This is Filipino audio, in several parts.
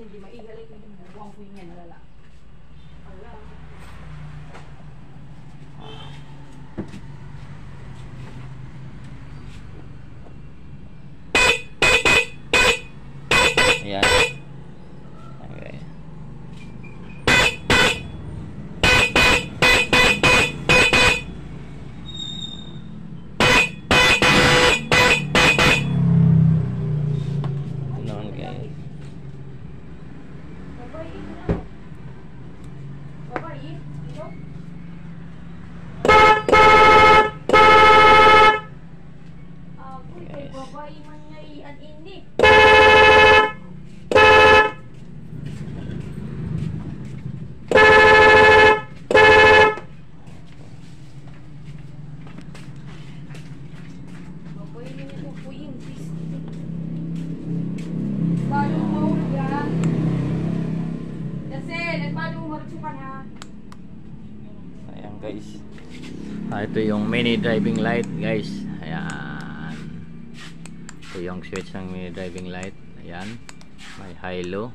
Hindi maigalay ko yung buwang ko yung nalala. Wala. Ayan. Okay. Noon guys. Babae man niya ang init. Babae niya po po yung biscuit. Paano mo yan? Kasi, paano mo marutsukan ha? Ayan guys. Ito yung mini driving light guys. Ayan. Ito yung switch ng mini driving light. Ayan. May high low.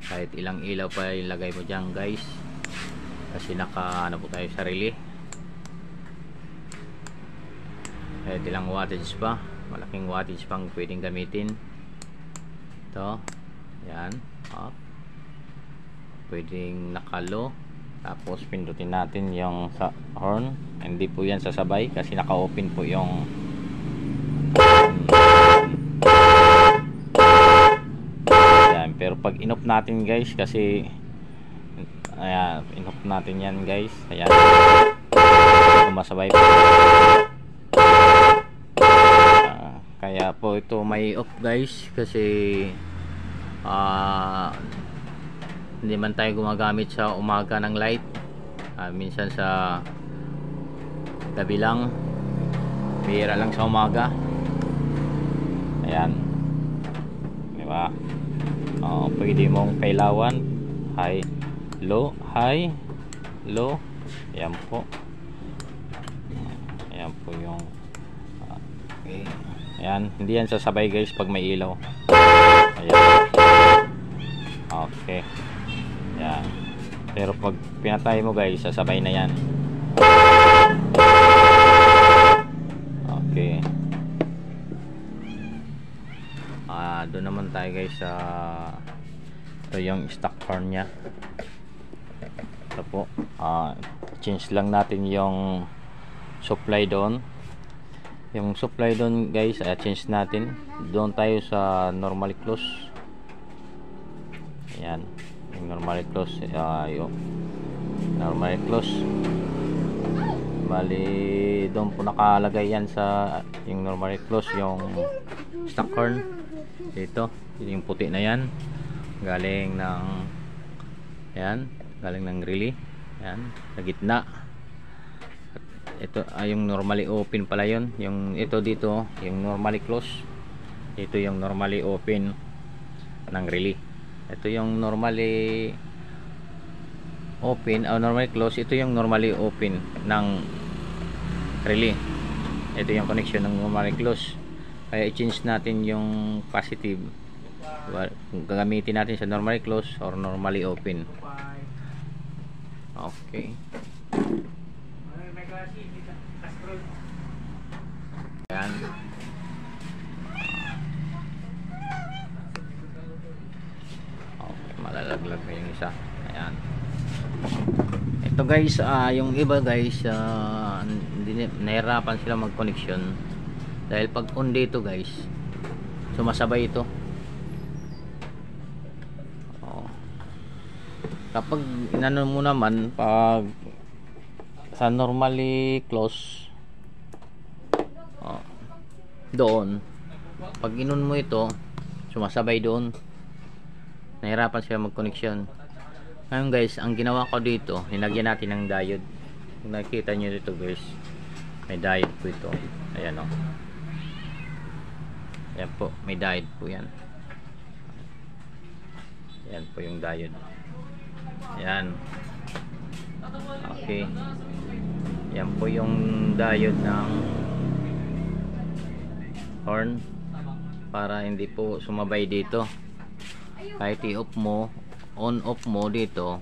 Kahit ilang ilaw pa ilagay mo dyan guys. Kasi naka ano po tayo sarili. Kahit ilang wattage pa. Malaking wattage pang pwedeng gamitin. Ito. Ayan. Up. Pwedeng naka low. Tapos pindutin natin yung sa horn. Hindi po yan sasabay kasi naka open po yung yan. Pero pag in-off natin guys kasi ayan, in-off natin yan guys. Ayan, masabay po. Kaya po ito may off guys kasi hindi man tayo gumagamit sa umaga ng light. Minsan sa gabi lang, bihira lang sa umaga. Ayan, diba? Pwede mong kailawan high, low, high, low. Ayan po. Ayan po yung okay. Ayan, hindi yan sasabay guys pag may ilaw. Ayan. Okay. Ayan. Pero pag pinatay mo guys, sasabay na yan. Okay. Doon naman tayo guys sa ito yung stock horn nya. Ito po. Change lang natin yung supply doon. Yung supply doon guys, change natin. Doon tayo sa normally close. Ayan. Yung normally close. Yung normally close. Bali, doon po nakalagay yan sa yung normally close. Yung stock horn. Dito. Yung puti na yan. Galing ng ayan. Galing ng relay. Ayan. Sa gitna. Ito yung normally open pala yun. Yung ito dito yung normally close. Ito yung normally open ng relay. Ito yung normally open o normally close. Ito yung normally open ng relay. Ito yung connection ng normally close. Kaya i-change natin yung positive. Gagamitin natin sa normally close or normally open. Okay. Ayan. Okay, malalaglag na yung isa. Ayan. Ito Ito guys, yung iba guys, nahirapan sila mag-connection dahil pag on dito guys, sumasabay ito. Kapag inano mo naman, pag sa normally close, doon, pag inon mo ito, sumasabay doon, nahirapan sila mag-connection. Ngayon guys, ang ginawa ko dito, nilagyan natin ng diode. Kung nakikita nyo dito guys, may diode po ito. Ayan o. Ayan po, may diode po yan. Ayan po yung diode. Ayan. Okay. Ayan po yung diode ng horn para hindi po sumabay dito. Kahit i-off mo, on-off mo dito,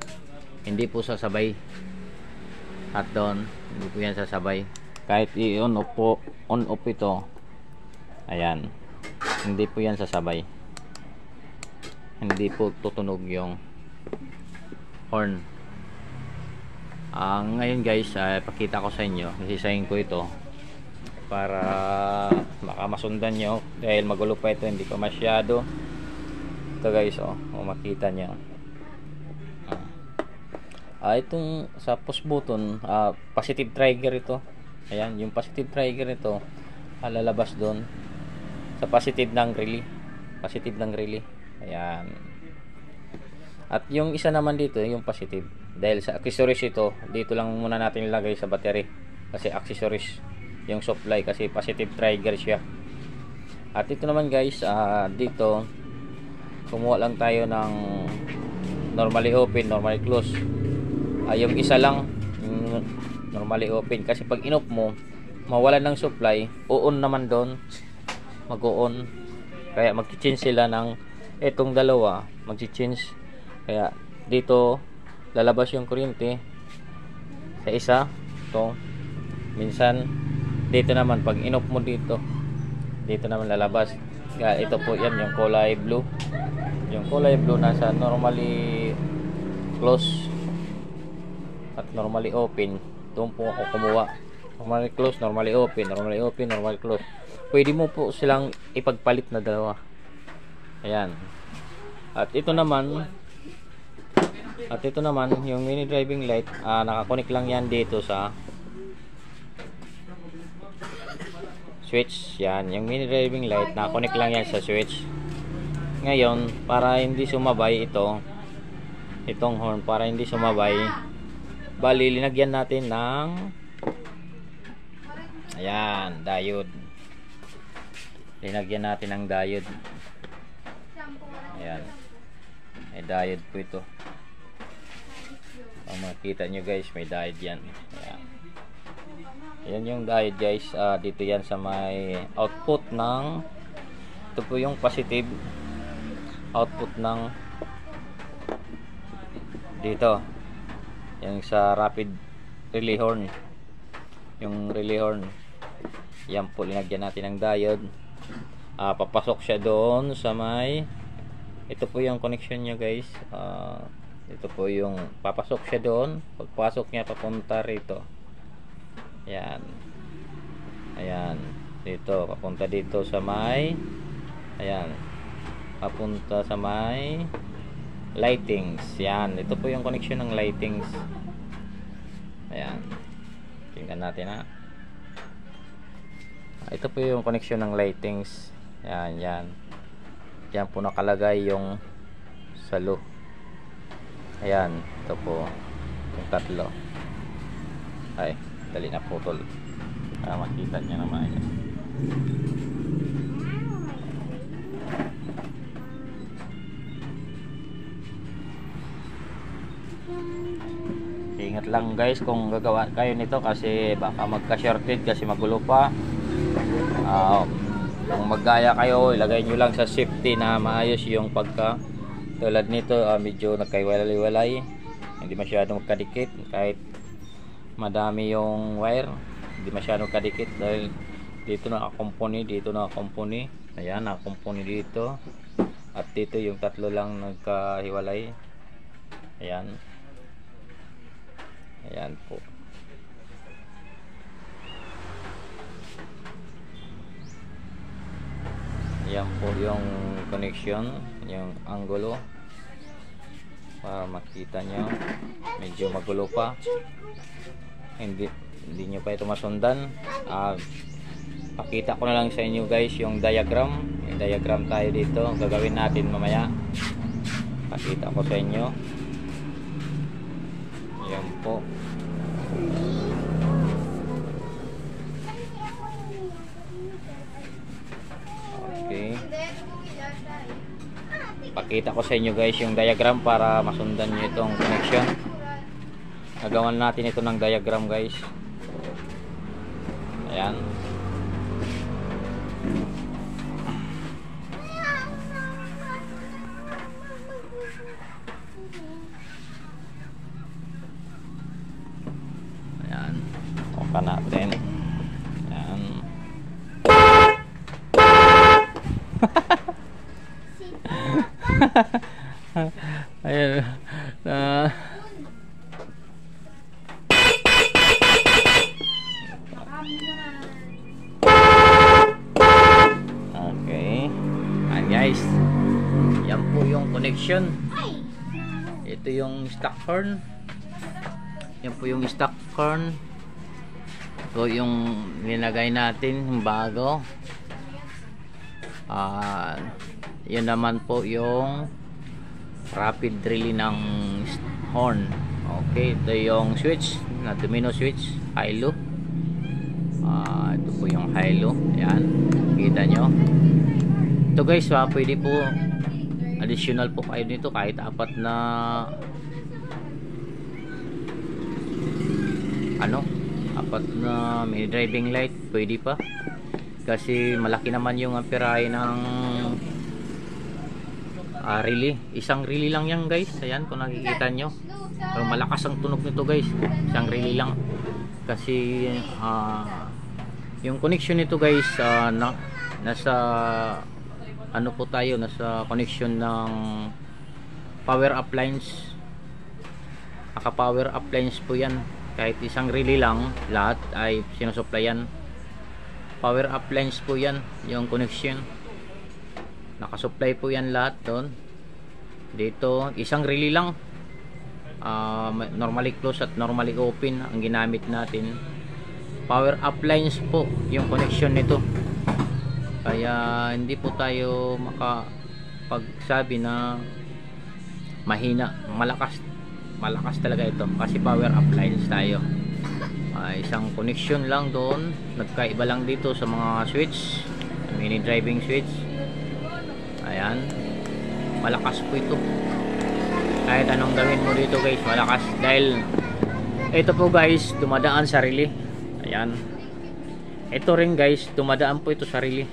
hindi po sasabay. At doon, hindi po yan sasabay. Kahit i-on-off po, on-off ito, ayan, hindi po yan sasabay. Hindi po tutunog yung horn. Ngayon guys, pakita ko sa inyo, isisayin ko ito para makamasundan nyo dahil magulo pa ito, hindi pa masyado. Ito guys, makita nyo. Itong sa push button, positive trigger ito. Ayan, yung positive trigger ito, lalabas doon sa positive ng relay. Positive ng relay. Ayan. At yung isa naman dito, yung positive. Dahil sa accessories ito, dito lang muna natin ilagay sa battery. Kasi accessories yung supply, kasi positive trigger siya. At ito naman guys, dito, kumuha lang tayo ng normally open, normally close. Yung isa lang, yung normally open. Kasi pag in-off mo, mawalan ng supply, o-on naman doon. Mag-o-on. Kaya mag-change sila ng itong dalawa, mag-change. Kaya dito lalabas yung kuryente sa isa, to minsan dito naman pag in-off mo dito naman lalabas. Kaya ito po yan, yung kulay blue. Yung kulay blue nasa normally close at normally open. Doon po ako kumuha. Normally close, normally open, normally open, normally close. Pwede mo po silang ipagpalit na dalawa. Ayan. At ito naman yung mini driving light, nakakonek lang yan dito sa switch. Yan, yung mini driving light, nakakonek lang yan sa switch. Ngayon, para hindi sumabay itong horn, para hindi sumabay, bali linagyan natin ng ayan, diode. Linagyan natin ng diode. Ayan, may diode po ito. Ang makita nyo guys, may diode yan. Ayan. Yan yung diode guys. Dito yan sa may output ng, ito po yung positive output ng dito. Yung sa rapid relay horn. Yung relay horn. Yan po, linagyan natin ng diode. Papasok siya doon sa may, ito po yung connection nyo guys. Ito po yung papasok siya doon. Pagpasok niya papunta rito. Ayan. Ayan. Dito. Papunta dito sa may, ayan. Papunta sa may lightings. Yan. Ito po yung connection ng lightings. Ayan. Tingnan natin ha. Ito po yung connection ng lightings. Ayan. Yan. Yan po nakalagay yung salo. Ayan, ito po yung tatlo. Ay, dali na putol. Makita niya naman yan. Ingat lang guys kung gagawa kayo nito, kasi baka magka-shorted kasi magulo pa. Kung maggaya kayo, ilagay nyo lang sa safety na maayos yung pagka. Tulad nito, medyo nagkaiwalay-walay, hindi masyadong magkadikit. Kahit madami yung wire, hindi masyadong kadikit dahil dito nakakumpuni, dito nakakumpuni. Ayan, nakakumpuni dito. At dito yung tatlo lang nagkahiwalay. Ayan. Ayan. Ayan po. Ayan po yung connection, yung angulo. Para makita nyo. Medyo magulo pa. Hindi nyo pa ito masundan. Pakita ko na lang sa inyo guys yung diagram. Yung diagram tayo dito. Gagawin natin mamaya. Pakita ko sa inyo. Ayan po. Okay. Pakita ko sa inyo guys yung diagram para masundan nyo itong connection. Nagawan natin ito ng diagram guys. Ayan. Ayan. Oka natin. Ayan. Ayan. Okay. Ayan guys. Yan po yung connection. Ito yung stock horn. Yan po yung stock horn. Ito yung nilagay natin yung bago. Yan naman po yung rapid relay ng horn. Okay, ito yung switch na domino switch, high-low. Ito po yung high-low. Yan, kita nyo. Ito guys, pwede po additional po kayo nito kahit apat na apat na mini driving light, pwede pa. Kasi malaki naman yung amperahe ng relay. Isang relay lang yan guys. Ayan kung nakikita nyo. Pero malakas ang tunog nito guys. Isang relay lang. Kasi yung connection nito guys, nasa ano po tayo, nasa connection ng power appliance. Naka power appliance po yan. Kahit isang relay lang, lahat ay sinusuplayan. Power appliance po yan, yung connection. Nakasupply po yan lahat doon. Dito, isang relay lang. Normally close at normally open ang ginamit natin. Power appliance po yung connection nito. Kaya hindi po tayo makapagsabi na mahina. Malakas talaga ito kasi power appliance tayo. Isang connection lang doon. Nagkaiba lang dito sa mga switch, mini driving switch. Ayan, malakas po ito. Kahit anong gawin mo dito guys, malakas. Dahil ito po guys, dumadaan sa relay. Ayan, ito rin guys, dumadaan po ito sa relay.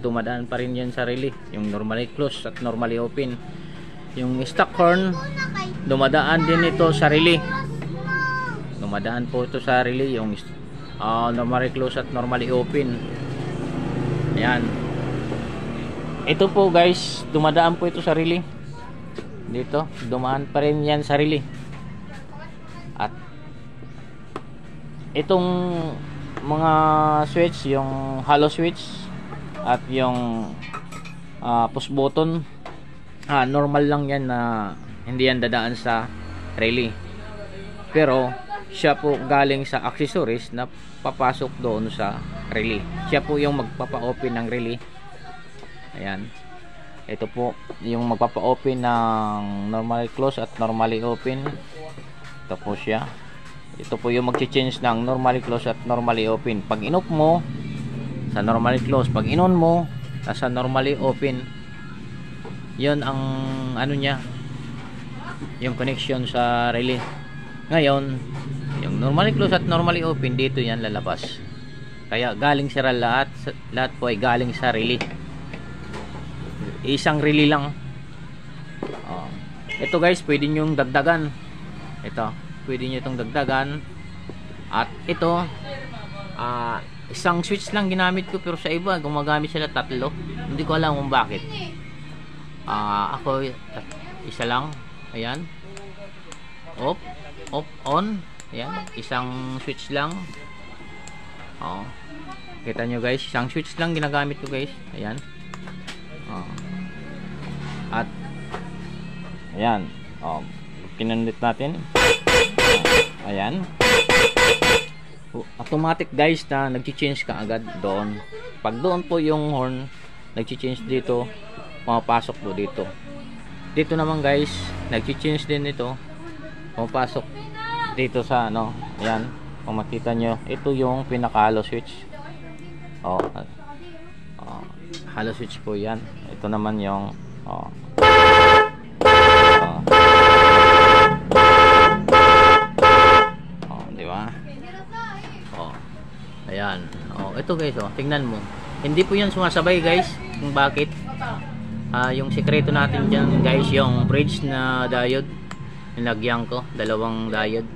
Dumadaan pa rin yan sa relay. Yung normally close at normally open. Yung stock horn, dumadaan din ito sa relay. Dumadaan po ito sa relay. Yung normally close at normally open. Ayan. Ito po guys, dumadaan po ito sa relay. Dito, dumaan pa rin yan sa relay. At itong mga switch, yung hollow switch at yung push button, normal lang yan na hindi yan dadaan sa relay. Pero siya po galing sa accessories na papasok doon sa relay. Siya po yung magpapa-open ng relay. Ayan. Ito po yung magpapa-open ng normally close at normally open. Ito po siya. Ito po yung mag-change ng normally close at normally open. Pag in-off mo, sa normally close. Pag in-on mo, nasa normally open. Yun ang ano niya, yung connection sa relay. Ngayon, yung normally close at normally open, dito yan lalabas. Kaya galing sa lahat po ay galing sa relay. Isang relay lang. Ito guys, pwede nyo dagdagan. Ito, pwede nyo itong dagdagan. At ito, isang switch lang ginamit ko, pero sa iba gumagamit sila tatlo. Hindi ko alam kung bakit. Ako isa lang. Ayan, off, on, Ayan, isang switch lang. Oh. Kita nyo guys, isang switch lang ginagamit ko guys. Ayan. Oh. At ayan. Oh, pinindot natin. Ayan. Automatic guys na nagchi-change ka agad doon. Pag doon po yung horn, nagchi-change dito, pumapasok po dito. Dito naman guys, nagchi-change din ito. Pumapasok dito sa ano, ayan. Kung makita nyo, ito yung pinaka-hollow switch. Oh, hollow switch po yan. Ito naman yung di ba? Oh. Ayan. Oh, ito guys, oh, tingnan mo. Hindi po yan sumasabay guys. Kung bakit? Yung sekreto natin diyan guys, yung bridge na diode. Nilagyan ko, dalawang diode.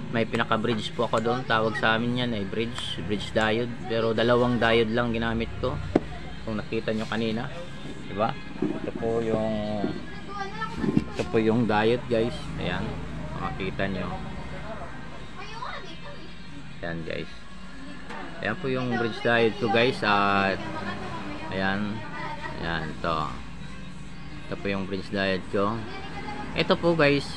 May pinaka-bridge po ako doon. Tawag sa amin yan ay bridge diode. Pero dalawang diode lang ginamit ko. Kung nakita nyo kanina, di ba? Ito po yung diode guys. Ayan, makita nyo. Ayan guys. Ayan po yung bridge diode ko guys. At ayan, ayan ito. Ito po yung bridge diode ko. Ito po guys,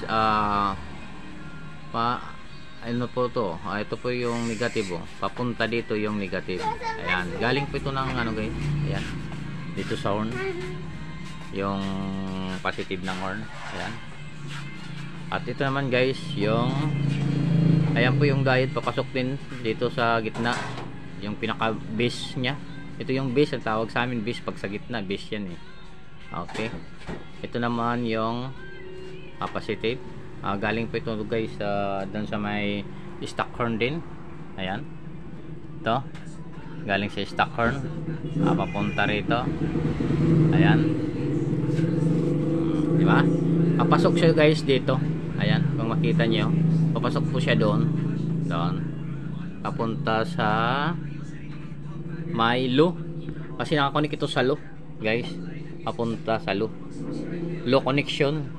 ano po to? Ito po yung negative, oh. Papunta dito yung negative. Ayan, galing po ito ng ano guys. Ayan, dito sa horn. Yung positive ng horn. Ayan. At ito naman guys, yung ayan po yung diode, papasok din dito sa gitna. Yung pinaka base nya. Ito yung base, ang tawag sa amin base pag sa gitna, base yan eh. Okay. Ito naman yung positive. Galing po ito guys doon sa may stock horn din. Ayan. Ito. Galing sa stock horn. Papunta rito. Ayan. Di ba? Papasok siya guys dito. Ayan. Kung makita nyo. Papasok po siya doon. Doon. Papunta sa may low. Kasi nakakonek ito sa low. Guys. Papunta sa low. Low connection.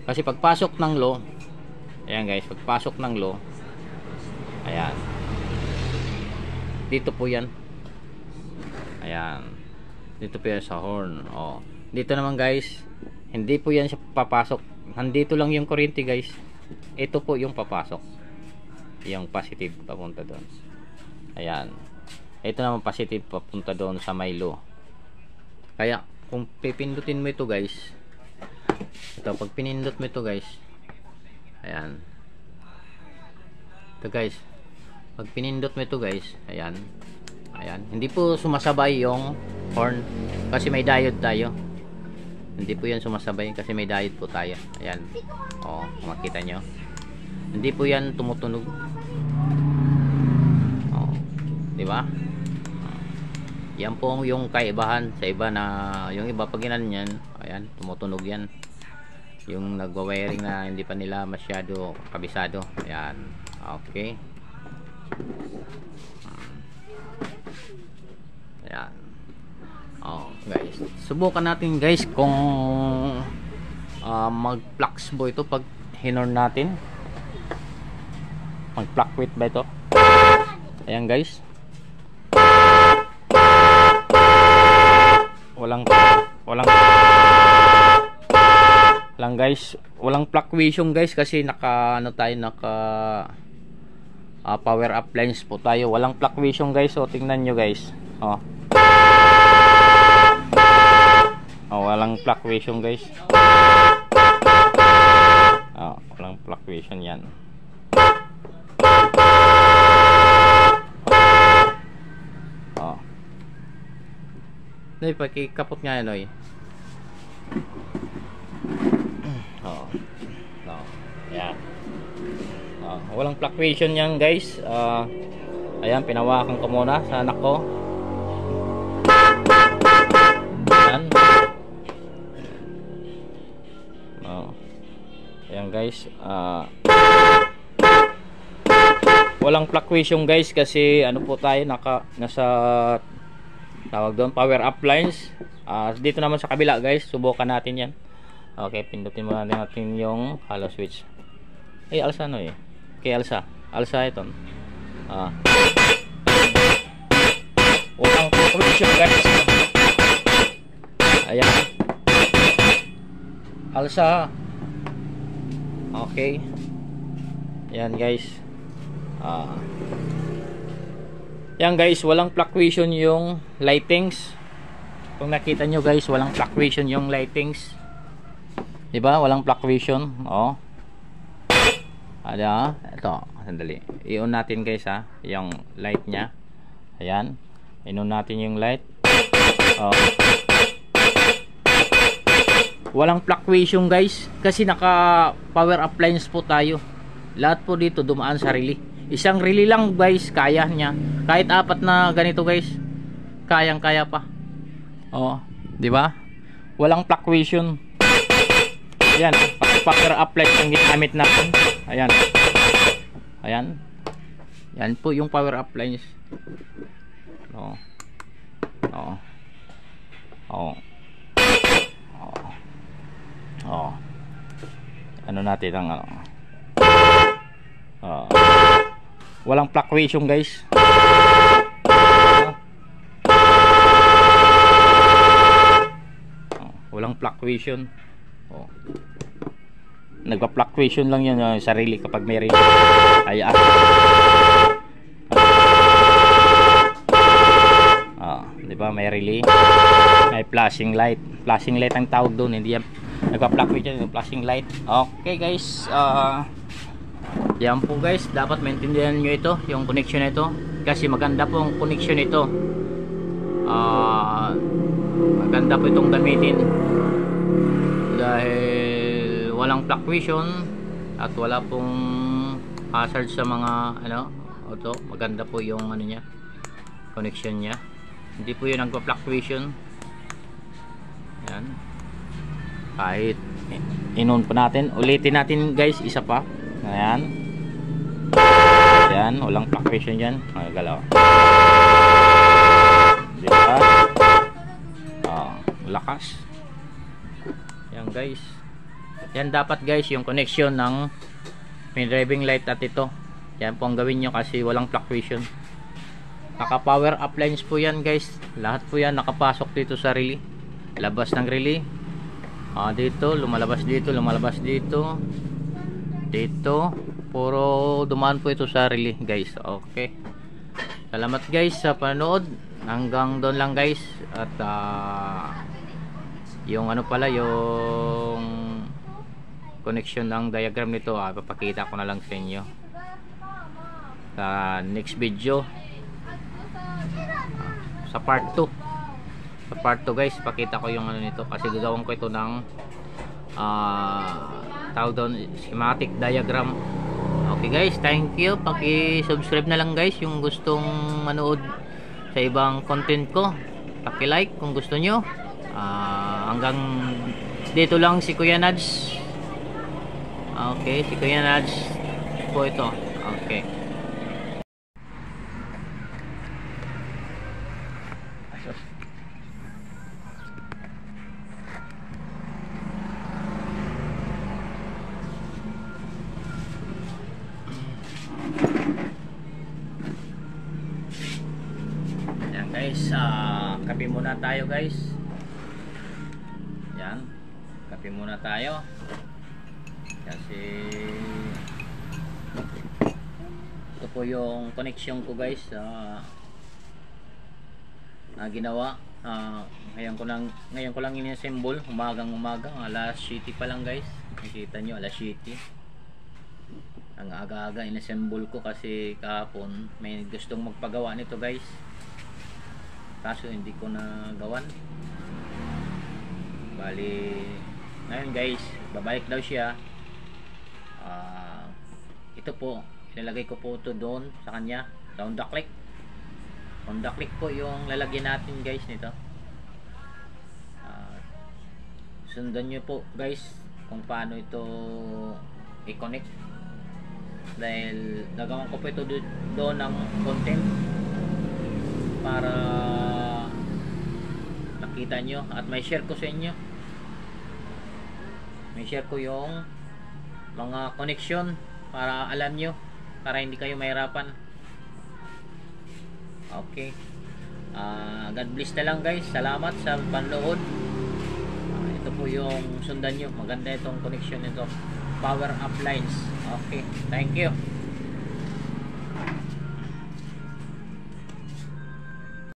Kasi pagpasok ng low, ayan guys, pagpasok ng low, ayan, dito po yan, ayan, dito po yan sa horn. Oh, dito naman guys, hindi po yan siya papasok, nandito lang yung kuryente guys, ito po yung papasok, yung positive papunta doon. Ayan, ito naman positive papunta doon sa may low. Kaya kung pipindutin mo ito guys, ito, pag pinindot mo ito guys, ayan, ito guys, pag pinindot mo ito guys, ayan, ayan, hindi po sumasabay yung horn kasi may diode tayo. Hindi po yan sumasabay kasi may diode po tayo. Ayan, oh, makita nyo, hindi po yan tumutunog. Oh, di ba? Yan po yung kaibahan sa iba, na yung iba pag ginanyan, ayan, tumutunog yan. Yung nagwa-wiring na hindi pa nila masyado kabisado. Ayan, okay. Ayan. Oh guys, subukan natin guys kung mag-flux bo ito pag hinor natin. Mag-fluctuate ba ito? Ayan guys, walang guys, walang fluctuation guys kasi naka ano tayo, naka power up lines po tayo. Walang fluctuation guys. So tingnan nyo guys, oh, walang fluctuation guys. Walang fluctuation yan. Noy, pakikapot nga yan, Noy. Ayan. Walang fluctuation yan guys. Ayan, pinawakan ko muna sa anak ko. Ayan. Ayan guys, walang fluctuation guys kasi ano po tayo, nasa tawag doon, power up lines. Dito naman sa kabila guys, subukan natin yan. Okay, pindutin muna natin yung hollow switch. Alsano eh. kay Alsa. Alsa ito. Walang connection guys. Ayan. Alsa. Okay. Yan guys. Yan guys, walang fluctuation yung lightings. Kung nakita nyo guys, walang fluctuation yung lightings. Diba? Walang fluctuation. Oh. Ada, ito, sandali. I-on natin guys yung light nya. Ayan. I-on natin yung light. Oh. Walang fluctuation guys kasi naka power appliance po tayo. Lahat po dito dumaan sa relay. Isang relay lang guys, kaya niya. Kahit 4 na ganito guys, kayang-kaya pa. Oh, 'di ba? Walang fluctuation. Ayan, power appliance ang ginamit natin. Ayan. Ayan. Yan po yung power appliance. Oh. Oh. Oh. Oh. Ano natin ang walang fluctuation guys. Walang fluctuation. Nagpa-fluctuation lang yan yung sarili kapag may relay. Ayan. Di ba may relay? May flashing light. Flashing light ang tawag doon, hindi yan nagpa-fluctuate yung flashing light. Okay guys, yan po guys, dapat maintindihan nyo ito, yung connection na ito, kasi maganda po ang connection ito. Maganda po itong gamitin dahil walang fluctuation at wala pong hazard sa mga ito, maganda po yung niya, connection nya, hindi po yun nagpa-fluctuation. Yan. Kahit in-on pa natin, ulitin natin guys, isa pa. Ayan. Ayan, walang fluctuation dyan. Magagalaw. Diba? Lakas. Yan guys. Yan dapat guys yung connection ng main driving light at ito. Yan po ang gawin nyo kasi walang fluctuation. Naka power appliance po yan guys. Lahat po yan nakapasok dito sa relay. Labas ng relay. Dito, lumalabas dito, lumalabas dito. Dito, puro dumaan po ito sa relay guys. Okay. Salamat guys sa panood. Hanggang doon lang guys. At yung pala, yung connection ng diagram nito, papakita ko na lang sa inyo sa next video, sa part 2. Sa part 2 guys, pakita ko yung nito kasi gagawin ko ito ng tawag doon, schematic diagram. Okay guys, thank you. Paki-subscribe na lang guys yung gustong manood sa ibang content ko. Paki-like kung gusto nyo. Hanggang dito lang si Kuya Nads. Okay, si Kuya Nads po ito. Okay. Guys, kape muna tayo guys. Yan, kape muna tayo kasi ito po yung connection ko guys na ginawa. Ngayon ko lang in-assemble, umaga alas 7 pa lang guys. Nakikita nyo, alas 7 ang aga-aga in-assemble ko kasi kahapon may gustong magpagawa nito guys, kaso hindi ko na gawan. Bali ngayon guys, babalik daw siya. Ito po, ilalagay ko po ito doon sa kanya, down the click. On the click po yung lalagyan natin guys nito. Sundan nyo po guys kung paano ito i-connect, dahil nagawan ko po ito doon ng content para nakita nyo at may share ko sa inyo. May share ko yung mga connection para alam nyo, para hindi kayo mahirapan. Okay. God bless na lang guys. Salamat sa panonood. Ito po yung sundan nyo. Maganda itong connection nito. Power up lines. Okay. Thank you.